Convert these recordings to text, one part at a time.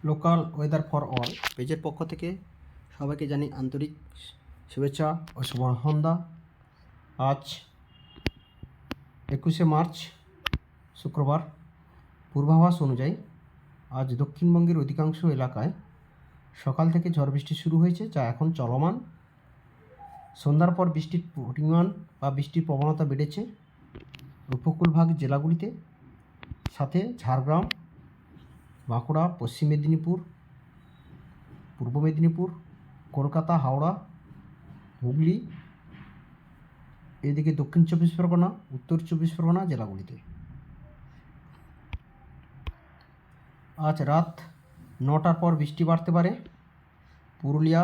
Local weather for all পেজের পক্ষ থেকে সবাইকে জানি আন্তরিক শুভেচ্ছা ও শুভ সন্ধ্যা। আজ 21শে মার্চ শুক্রবার। পূর্বাভাস অনুযায়ী আজ দক্ষিণবঙ্গের অধিকাংশ এলাকায় সকাল থেকে ঝড় বৃষ্টি শুরু হয়েছে, যা এখন চলমান। সন্ধ্যার পর বৃষ্টির পরিমাণ বা বৃষ্টির প্রবণতা বেড়েছে উপকূলভাগ জেলাগুলিতে, সাথে ঝাড়গ্রাম, বাঁকুড়া, পশ্চিম মেদিনীপুর, পূর্ব মেদিনীপুর, কলকাতা, হাওড়া, হুগলি, এদিকে দক্ষিণ চব্বিশ পরগনা, উত্তর চব্বিশ পরগনা জেলাগুলিতে। আজ রাত 9টার পর বৃষ্টি বাড়তে পারে পুরুলিয়া,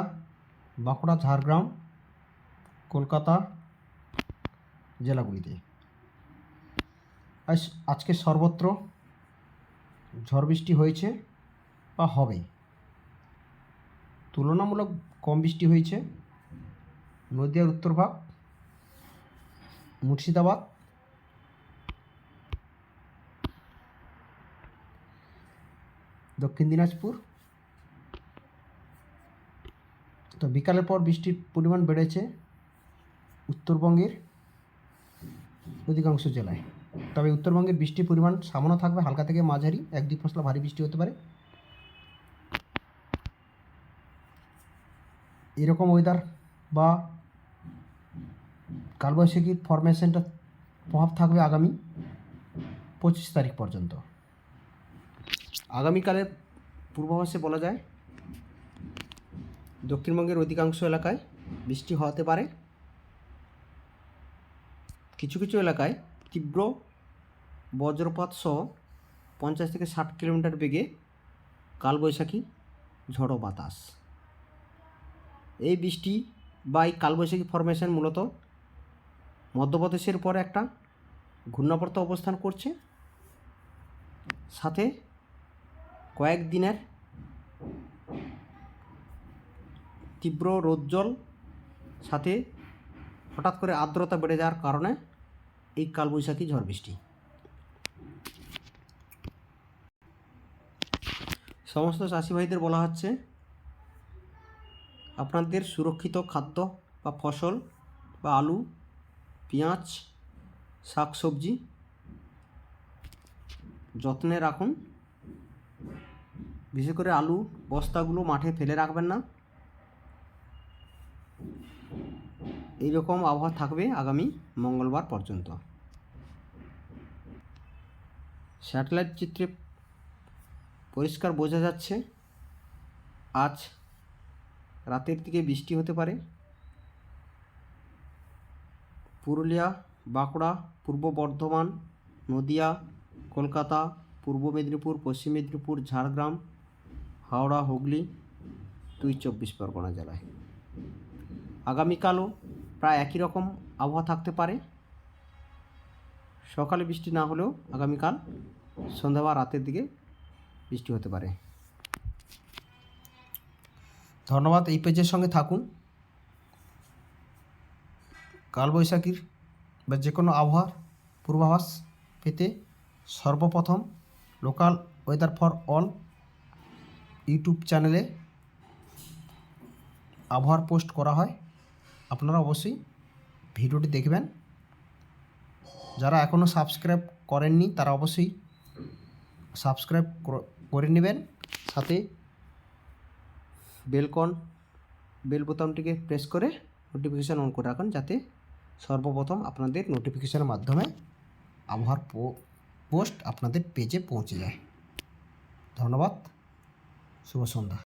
বাঁকুড়া, ঝাড়গ্রাম, কলকাতা জেলাগুলিতে। আজকে সর্বত্র ঝড় বৃষ্টি হয়েছে বা হবে। তুলনামূলক কম বৃষ্টি হয়েছে নদিয়ার উত্তরভাগ, মুর্শিদাবাদ, দক্ষিণ দিনাজপুর। তো বিকালের পর বৃষ্টির পরিমাণ বেড়েছে উত্তরবঙ্গের অধিকাংশ জেলায়। তবে উত্তরবঙ্গের বৃষ্টির পরিমাণ সামান্য থাকবে, হালকা থেকে মাঝারি, 1-2 পশলা ভারী বৃষ্টি হতে পারে। এরকম ওয়েদার বা কালবৈশাখীর ফরমেশনটা প্রভাব থাকবে আগামী 25 তারিখ পর্যন্ত। আগামীকালের পূর্বাভাসে বলা যায় দক্ষিণবঙ্গের অধিকাংশ এলাকায় বৃষ্টি হতে পারে। কিছু কিছু এলাকায় তীব্র বজ্রপাত সহ 50 থেকে 60 কিলোমিটার বেগে কালবৈশাখী ঝড়ো বাতাস। এই বৃষ্টি বা এই কালবৈশাখী ফরমেশন মূলত মধ্যপ্রদেশের পরে একটা ঘূর্ণাবর্ত অবস্থান করছে, সাথে কয়েকদিনের তীব্র রৌদ্রল, সাথে হঠাৎ করে আর্দ্রতা বেড়ে যাওয়ার কারণে এই কালবৈশাখী ঝড় বৃষ্টি। সমস্ত চাষি ভাইদের বলা হচ্ছে আপনাদের সুরক্ষিত খাদ্য বা ফসল বা আলু, পেঁয়াজ, শাকসবজি যত্নে রাখুন। বিশেষ করে আলু বস্তাগুলো মাঠে ফেলে রাখবেন না। এইরকম আবহাওয়া থাকবে আগামী মঙ্গলবার পর্যন্ত। স্যাটেলাইট চিত্রে পরিষ্কার বোঝা যাচ্ছে আজ রাতের দিকে বৃষ্টি হতে পারে পুরুলিয়া, বাঁকুড়া, পূর্ব বর্ধমান, নদিয়া, কলকাতা, পূর্ব মেদিনীপুর, পশ্চিম মেদিনীপুর, ঝাড়গ্রাম, হাওড়া, হুগলি, 24 পরগনা জেলায়। আগামীকালও প্রায় একই রকম আবহাওয়া থাকতে পারে। সকালে বৃষ্টি না হলেও আগামীকাল সন্ধ্যা বা রাতের দিকে বৃষ্টি হতে পারে। ধন্যবাদ। এই পেজের সঙ্গে থাকুন। কালবৈশাখীর বা যে কোনো আবহাওয়ার পূর্বাভাস পেতে সর্বপ্রথম local weather for all YouTube চ্যানেলে আবহাওয়ার পোস্ট করা হয়। আপনারা অবশ্যই ভিডিওটি দেখবেন। যারা এখনও সাবস্ক্রাইব করেননি তারা অবশ্যই সাবস্ক্রাইব করে নেবেন, সাথে বেল বোতামটিকে প্রেস করে নোটিফিকেশান অন করে রাখুন, যাতে সর্বপ্রথম আপনাদের নোটিফিকেশানের মাধ্যমে আবহাওয়ার পোস্ট আপনাদের পেজে পৌঁছে যায়। ধন্যবাদ। শুভ সন্ধ্যা।